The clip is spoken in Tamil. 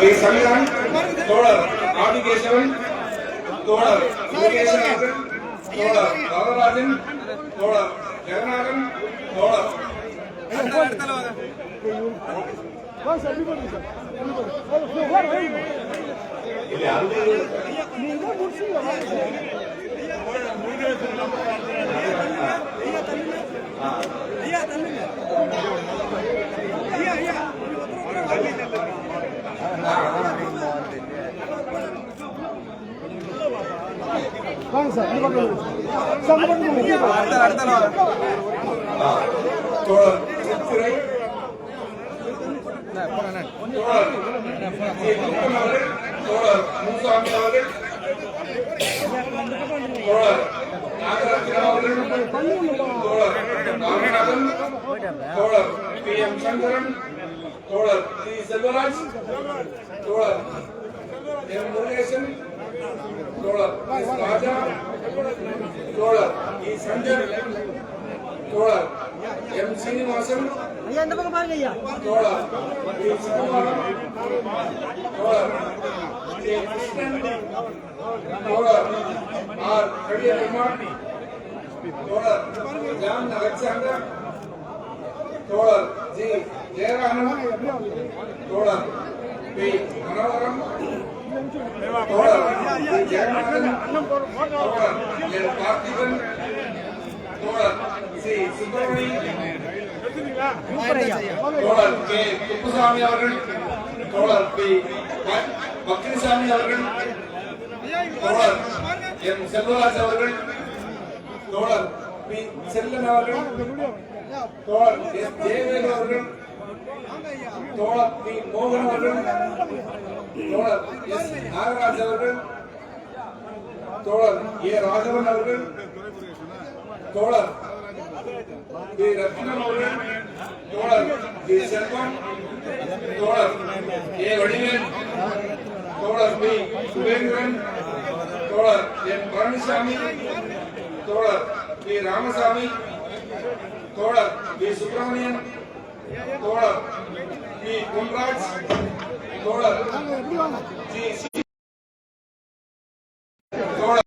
பி சங்கரன், தோழர் ஆதிகேசவன், தோழர் முருகேசன், தோழர் வரராஜன், தோழர் ஜெகநாதன், தோழர் தோழர் சித்திரை, தோழர் முனுசாமி அவர்கள், தோழர் நாகரத்னம் அவர்கள், தோழர் ராமநாதன், தோழர் பி எம் சங்கரன், தோழர் டி செல்வராஜ், தோழர் எம் முருகேசன், தோழர் எஸ் ராஜா, தோழர் இ சஞ்சய், தோழர் எம் சீனிவாசன், தோழர் டி சிதம்பரம், தோழர் கே கிருஷ்ணன், தோழர் ஆர் கடியபெருமாள், தோழர் ஜான் அலெக்சாண்டர், தோழர் ஜி ஜெயராமன், தோழர் பி மனோகரம், தோழர் டி ஜெயநாதன், தோழர் எல் பார்த்திபன், தோழர் சி சுப்பிரமணி, தோழர் கே குப்புசாமி அவர்கள், தோழர் பி பக்ரிசாமி அவர்கள், தோழர் எம் செல்வராஜ் அவர்கள், தோழர் பி செல்லன் அவர்கள், தோழர் எஸ் ஜெயவேல் அவர்கள், தோழர் பி மோகன் அவர்கள், தோழர் எஸ் நாகராஜ் அவர்கள், தோழர் ஏ ராகவன் அவர்கள், தோழர் பி ரத்னம் அவர்கள், தோழர் பி செல்வம், தோழர் ஏ வடிவேல், தோழர் பி சுரேந்திரன், தோழர் என் பழனிசாமி, தோழர் பி ராமசாமி, தோழர் பி சுப்பிரமணியன், தோழர் பி பொன்ராஜ், தோழர் ஜி